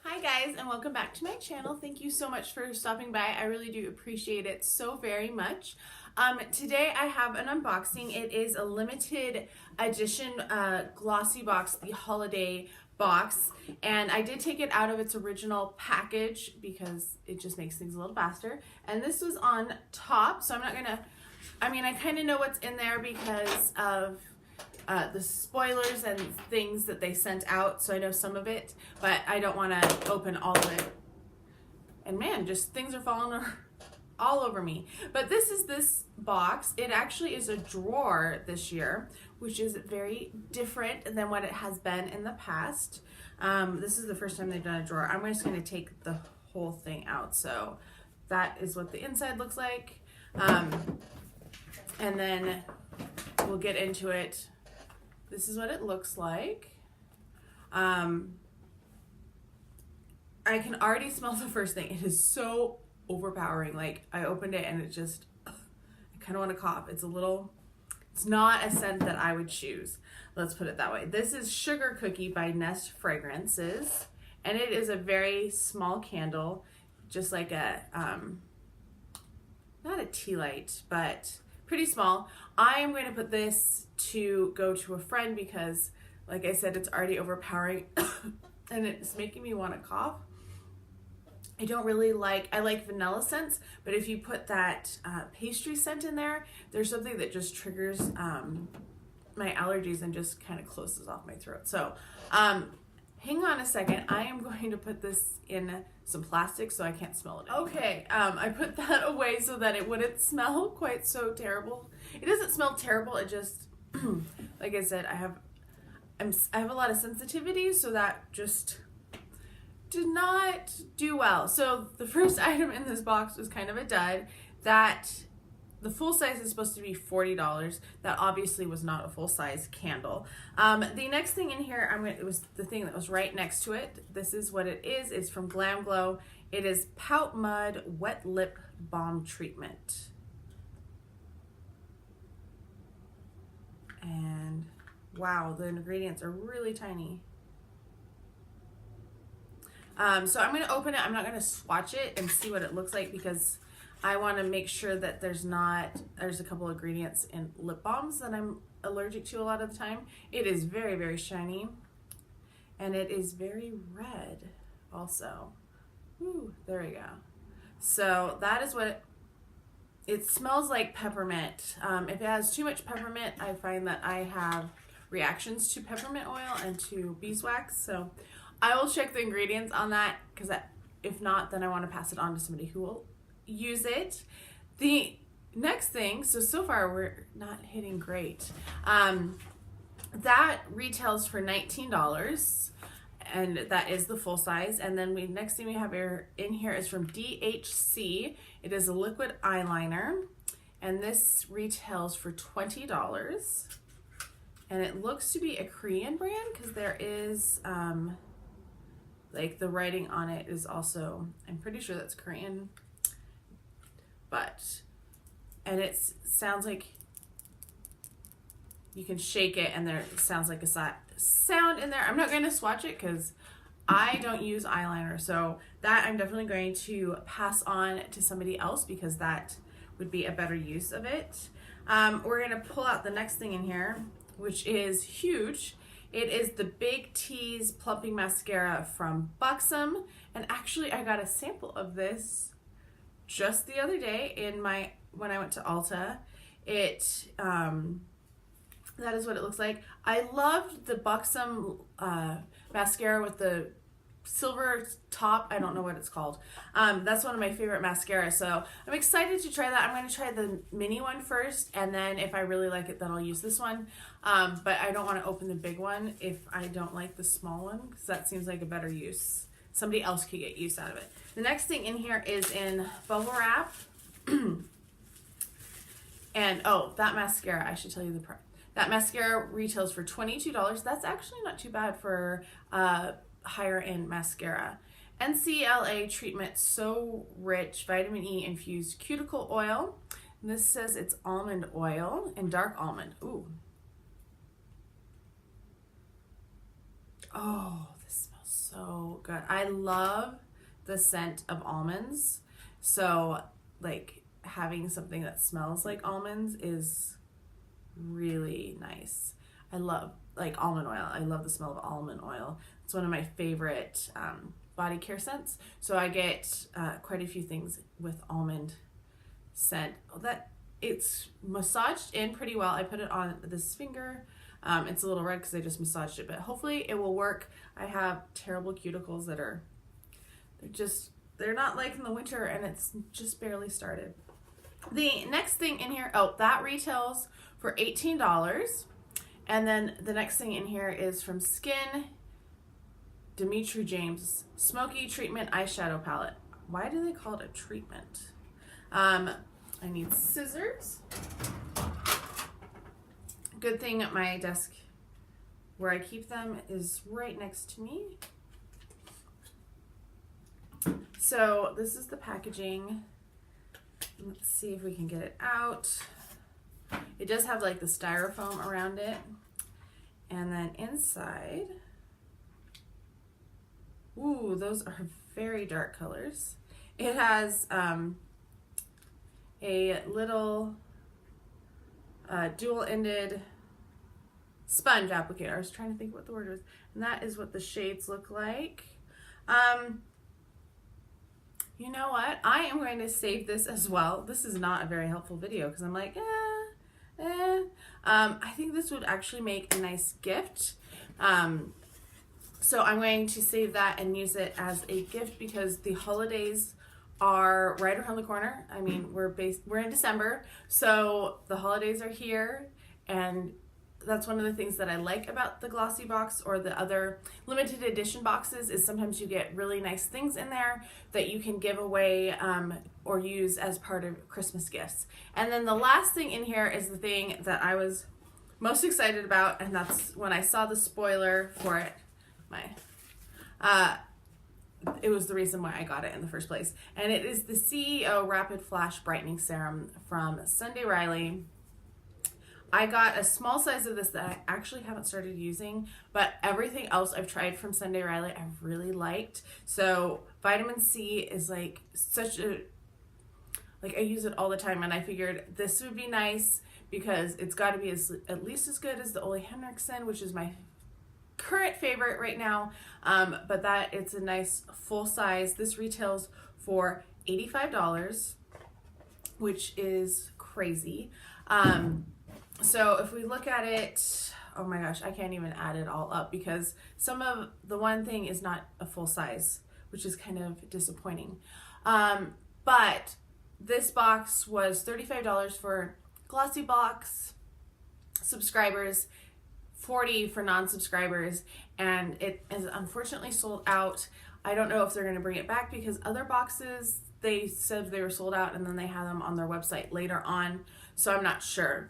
Hi guys, and welcome back to my channel. Thank you so much for stopping by. I really do appreciate it so very much. Today I have an unboxing. It is a limited edition Glossybox, the holiday box, and I did take it out of its original package because it just makes things a little faster. And this was on top, so I'm not gonna, I kind of know what's in there because of the spoilers and things that they sent out, so I know some of it, but I don't want to open all of it. And man, just things are falling all over me. But this box. It actually is a drawer this year, which is very different than what it has been in the past. This is the first time they've done a drawer. I'm just going to take the whole thing out. So that is what the inside looks like. And then we'll get into it. This is what it looks like. I can already smell the first thing. It is so overpowering. Like, I opened it and it just, I kind of want to cough. It's not a scent that I would choose. Let's put it that way. This is Sugar Cookie by Nest Fragrances. And it is a very small candle, just like a, not a tea light, but pretty small. I am going to put this to go to a friend because, like I said, it's already overpowering and it's making me want to cough. I don't really I like vanilla scents, but if you put that pastry scent in there, there's something that just triggers my allergies and just kind of closes off my throat. So hang on a second. I am going to put this in some plastic so I can't smell it anymore. Okay, I put that away so that it wouldn't smell quite so terrible. It doesn't smell terrible. It just, like I said, I have a lot of sensitivity, so that just did not do well. So the first item in this box was kind of a dud. That the full size is supposed to be $40. That obviously was not a full size candle. The next thing in here, it was the thing that was right next to it. This is what it is. It's from Glam Glow. It is Pout Mud Wet Lip Balm Treatment. And wow, the ingredients are really tiny. So I'm going to open it. I'm not going to swatch it and see what it looks like because I want to make sure that there's a couple ingredients in lip balms that I'm allergic to a lot of the time. It is very, very shiny and it is very red also. Ooh, there we go. So that is what it smells like. Peppermint. If it has too much peppermint, I find that I have reactions to peppermint oil and to beeswax. So I will check the ingredients on that because if not, then I want to pass it on to somebody who will use it. The next thing, so far we're not hitting great. That retails for $19 and that is the full size. And then next thing we have in here is from DHC. It is a liquid eyeliner and this retails for $20. And it looks to be a Korean brand because there is like the writing on it is also, I'm pretty sure that's Korean. And it sounds like you can shake it and there sounds like a sound in there. I'm not going to swatch it because I don't use eyeliner, so that I'm definitely going to pass on to somebody else because that would be a better use of it. We're going to pull out the next thing in here, which is huge. It is the Big T's Plumping Mascara from Buxom, and actually I got a sample of this just the other day when I went to Ulta. That is what it looks like. I loved the Buxom mascara with the silver top. I don't know what it's called. That's one of my favorite mascaras, so I'm excited to try that. I'm going to try the mini one first, and then if I really like it, then I'll use this one. But I don't want to open the big one if I don't like the small one because that seems like a better use. Somebody else could get use out of it. The next thing in here is in bubble wrap. And oh, that mascara, I should tell you the price. That mascara retails for $22. That's actually not too bad for higher end mascara. NCLA treatment So Rich Vitamin E infused cuticle oil. And this says it's almond oil and dark almond. Ooh. Oh, this smells so good. I love the scent of almonds. So like having something that smells like almonds is really nice. I love like almond oil. I love the smell of almond oil. It's one of my favorite body care scents. So I get quite a few things with almond scent. That it's massaged in pretty well. I put it on this finger. It's a little red because I just massaged it, but hopefully it will work. I have terrible cuticles that are, they're not like in the winter, and it's just barely started. The next thing in here, oh, that retails for $18. And then the next thing in here is from Skin, Dimitri James Smoky Treatment Eyeshadow Palette. Why do they call it a treatment? I need scissors. Good thing at my desk where I keep them is right next to me. So this is the packaging. Let's see if we can get it out. It does have like the styrofoam around it. And then inside, ooh, those are very dark colors. It has a little dual-ended sponge applicator. I was trying to think what the word was. And that is what the shades look like. You know what? I am going to save this as well. This is not a very helpful video because I'm like, I think this would actually make a nice gift. So I'm going to save that and use it as a gift because the holidays are right around the corner. I mean, we're in December, so the holidays are here, and that's one of the things that I like about the Glossybox or the other limited edition boxes is sometimes you get really nice things in there that you can give away or use as part of Christmas gifts. And then the last thing in here is the thing that I was most excited about, and that's when I saw the spoiler for it. It was the reason why I got it in the first place. And it is the CEO Rapid Flash Brightening Serum from Sunday Riley. I got a small size of this that I actually haven't started using, but everything else I've tried from Sunday Riley I've really liked. So vitamin C is like I use it all the time, and I figured this would be nice because it's got to be at least as good as the Ole Henriksen, which is my current favorite right now, but that it's a nice full size. This retails for $85, which is crazy. So if we look at it, oh my gosh, I can't even add it all up because some of the one thing is not a full size, which is kind of disappointing. But this box was $35 for Glossybox subscribers, $40 for non-subscribers, and it is unfortunately sold out. I don't know if they're going to bring it back because other boxes, they said they were sold out and then they had them on their website later on, so I'm not sure.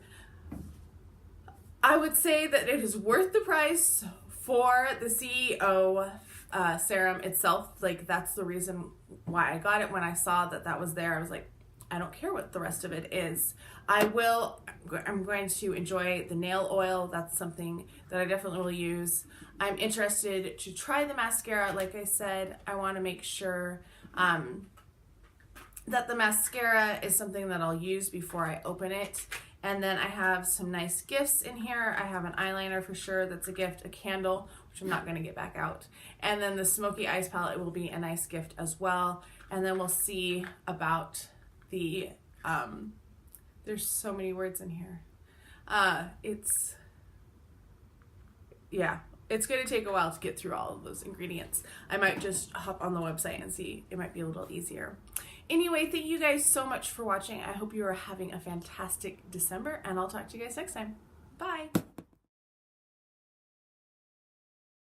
I would say that it is worth the price for the CEO serum itself. Like, that's the reason why I got it. When I saw that that was there, I was like, I don't care what the rest of it is. I'm going to enjoy the nail oil. That's something that I definitely will use. I'm interested to try the mascara. Like I said, I want to make sure that the mascara is something that I'll use before I open it. And then I have some nice gifts in here. I have an eyeliner for sure. That's a gift, a candle, which I'm not going to get back out. And then the Smoky Eyes palette will be a nice gift as well. And then we'll see about the, there's so many words in here. It's going to take a while to get through all of those ingredients. I might just hop on the website and see. It might be a little easier. Anyway, thank you guys so much for watching. I hope you are having a fantastic December, and I'll talk to you guys next time. Bye.